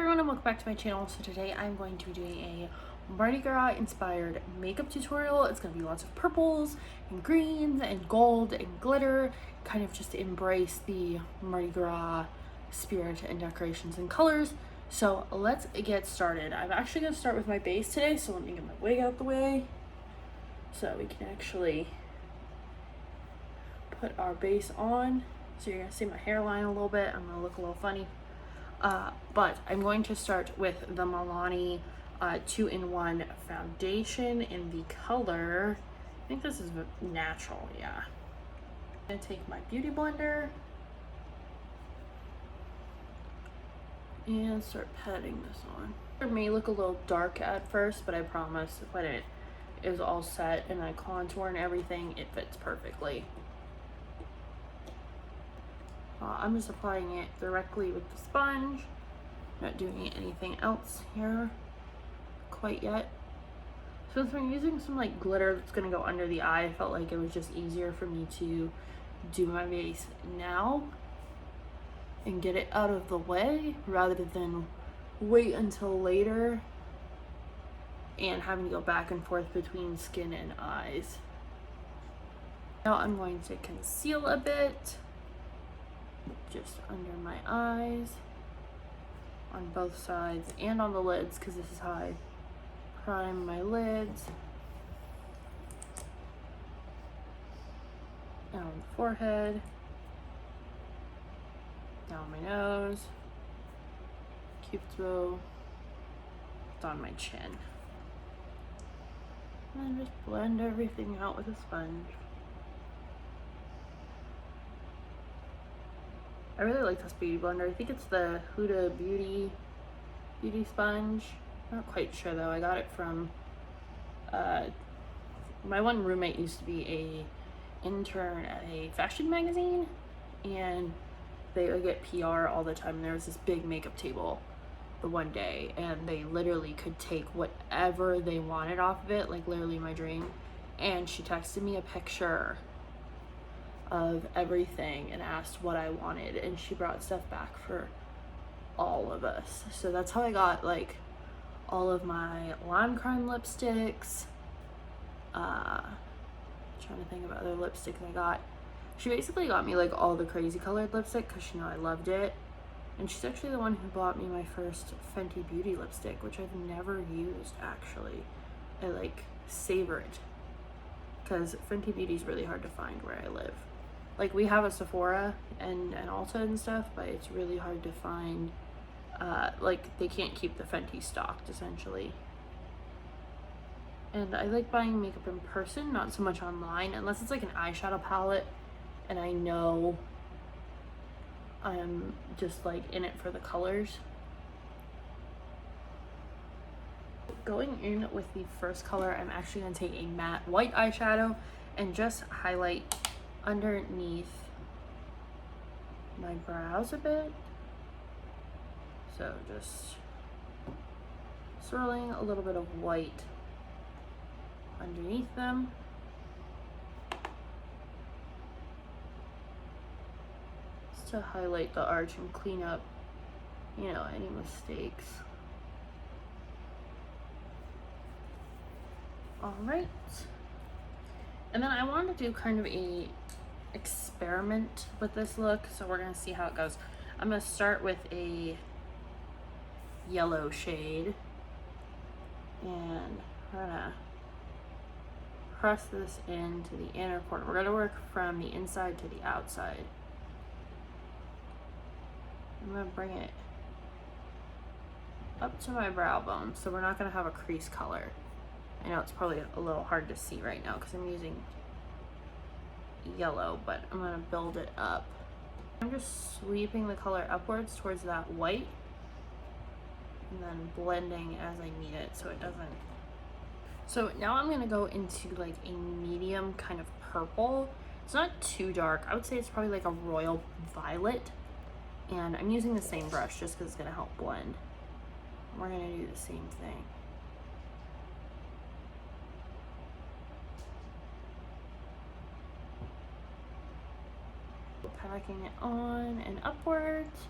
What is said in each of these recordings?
everyone and welcome back to my channel. So today I'm going to be doing a Mardi Gras inspired makeup tutorial. It's going to be lots of purples and greens and gold and glitter, kind of just to embrace the Mardi Gras spirit and decorations and colors. So let's get started. I'm actually going to start with my base today, so let me get my wig out the way so we can actually put our base on. So you're going to see my hairline a little bit. I'm going to look a little funny. But I'm going to start with the Milani 2-in-1 foundation in the color, I think this is natural, yeah. I'm going to take my beauty blender and start patting this on. It may look a little dark at first, but I promise when it is all set and I contour and everything, it fits perfectly. I'm just applying it directly with the sponge, not doing anything else here quite yet. Since I'm using some like glitter that's gonna go under the eye, I felt like it was just easier for me to do my base now and get it out of the way rather than wait until later and having to go back and forth between skin and eyes. Now I'm going to conceal a bit just under my eyes, on both sides, and on the lids, because this is how I prime my lids, and on the forehead, down my nose, cupid's bow, on my chin, and then just blend everything out with a sponge. I really like this beauty blender. I think it's the Huda Beauty sponge. I'm not quite sure though. I got it from my one roommate used to be a intern at a fashion magazine, and they would get PR all the time. There was this big makeup table the one day, and they literally could take whatever they wanted off of it, like literally my dream. And she texted me a picture of everything and asked what I wanted, and she brought stuff back for all of us. So that's how I got like all of my lime crime lipsticks. Trying to think of other lipsticks I got. She basically got me like all the crazy colored lipstick because she knew I loved it, and she's actually the one who bought me my first Fenty Beauty lipstick, which I've never used actually. I like savor it because Fenty Beauty is really hard to find where I live. Like, we have a Sephora and an Ulta and stuff, but it's really hard to find. Like, they can't keep the Fenty stocked, essentially. And I like buying makeup in person, not so much online, unless it's like an eyeshadow palette and I know I'm just like in it for the colors. Going in with the first color, I'm actually going to take a matte white eyeshadow and just highlight underneath my brows a bit. So just swirling a little bit of white underneath them. Just to highlight the arch and clean up, you know, any mistakes. All right. And then I wanted to do kind of a experiment with this look, so we're gonna see how it goes. I'm gonna start with a yellow shade, and we're gonna press this into the inner corner. We're gonna work from the inside to the outside. I'm gonna bring it up to my brow bone, so we're not gonna have a crease color. I know it's probably a little hard to see right now because I'm using yellow, but I'm gonna build it up. I'm just sweeping the color upwards towards that white and then blending as I need it so it doesn't. So now I'm gonna go into like a medium kind of purple. It's not too dark. I would say it's probably like a royal violet, and I'm using the same brush just because it's gonna help blend. We're gonna do the same thing. Packing it on and upwards.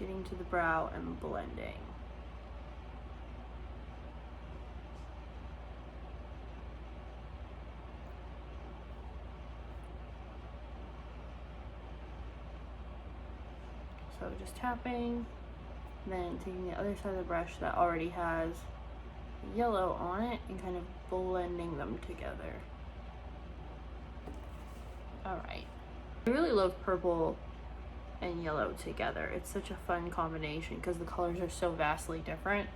getting to the brow and blending. So just tapping, then taking the other side of the brush that already has yellow on it and kind of blending them together. Alright. I really love purple and yellow together. It's such a fun combination because the colors are so vastly different.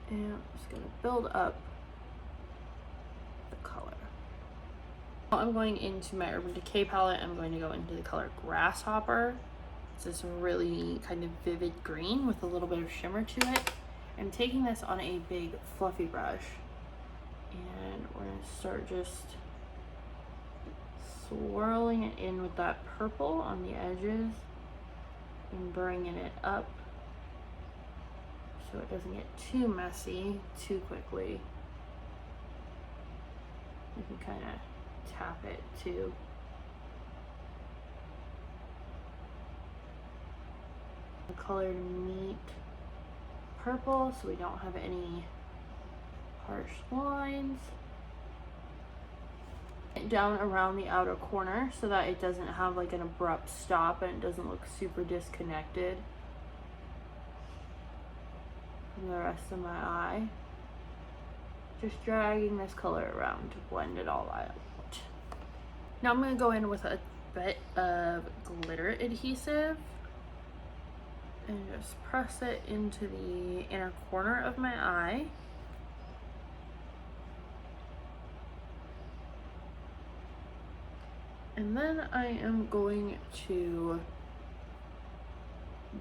And I'm just going to build up the color. I'm going into my Urban Decay palette. I'm going to go into the color Grasshopper. It's this really kind of vivid green with a little bit of shimmer to it. I'm taking this on a big fluffy brush, and we're going to start just swirling it in with that purple on the edges and bringing it up so it doesn't get too messy too quickly. You can kind of tap it too. The colored meat purple so we don't have any harsh lines. Down around the outer corner so that it doesn't have like an abrupt stop and it doesn't look super disconnected from the rest of my eye. Just dragging this color around to blend it all out. Now I'm going to go in with a bit of glitter adhesive and just press it into the inner corner of my eye. And then I am going to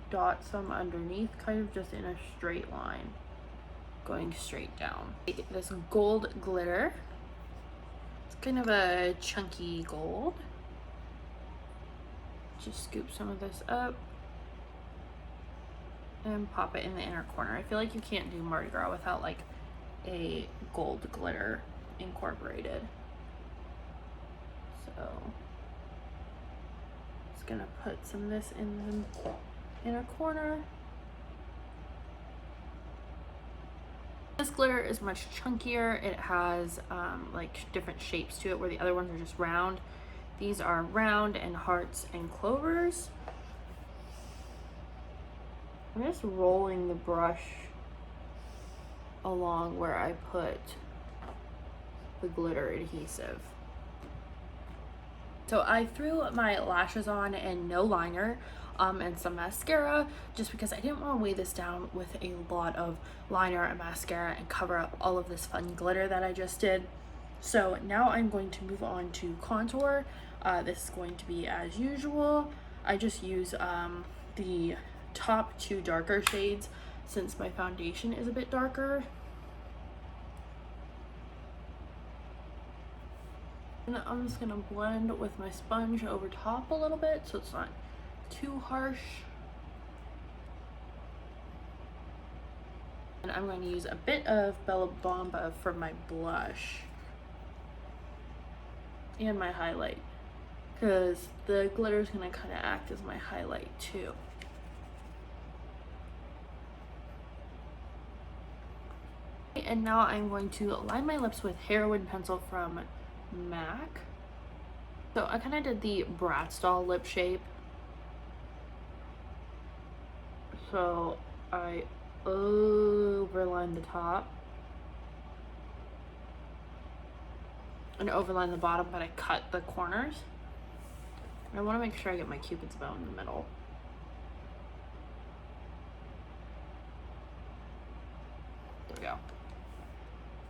dot some underneath, kind of just in a straight line, going straight down. Take this gold glitter. It's kind of a chunky gold. Just scoop some of this up and pop it in the inner corner. I feel like you can't do Mardi Gras without like a gold glitter incorporated. So just gonna put some of this in the inner corner. This glitter is much chunkier. It has like different shapes to it where the other ones are just round. These are round and hearts and clovers. I'm just rolling the brush along where I put the glitter adhesive. So I threw my lashes on and no liner and some mascara just because I didn't want to weigh this down with a lot of liner and mascara and cover up all of this fun glitter that I just did. So now I'm going to move on to contour. This is going to be as usual. I just use the top two darker shades since my foundation is a bit darker. And I'm just gonna blend with my sponge over top a little bit so it's not too harsh. And I'm going to use a bit of Bella Bamba for my blush and my highlight, because the glitter is going to kind of act as my highlight too. And now I'm going to line my lips with Heroin pencil from MAC. So I kind of did the Bratz doll lip shape. So I overline the top and overline the bottom, but I cut the corners. I want to make sure I get my Cupid's bow in the middle. There we go.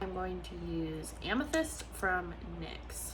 I'm going to use Amethyst from NYX.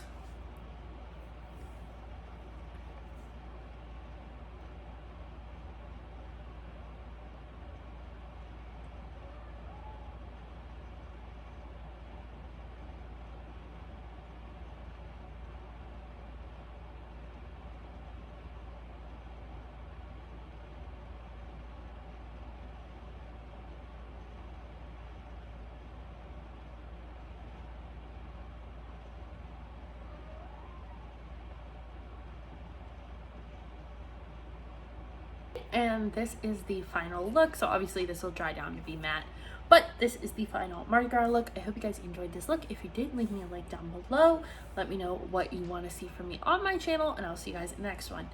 and this is the final look. So obviously this will dry down to be matte, but this is the final Mardi Gras look. I hope you guys enjoyed this look. If you did, leave me a like down below. Let me know what you want to see from me on my channel, and I'll see you guys in the next one.